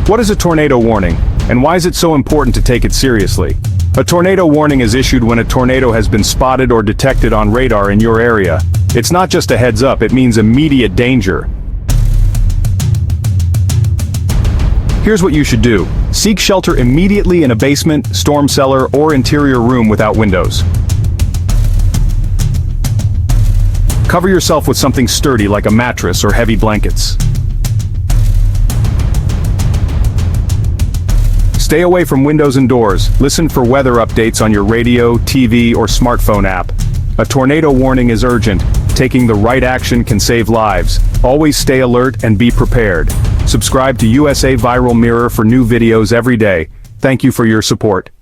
What is a tornado warning, and why is it so important to take it seriously? A tornado warning is issued when a tornado has been spotted or detected on radar in your area. It's not just a heads up, it means immediate danger. Here's what you should do. Seek shelter immediately in a basement, storm cellar, or interior room without windows. Cover yourself with something sturdy like a mattress or heavy blankets. Stay away from windows and doors. Listen for weather updates on your radio, TV, or smartphone app. A tornado warning is urgent. Taking the right action can save lives. Always stay alert and be prepared. Subscribe to USA Viral Mirror for new videos every day. Thank you for your support.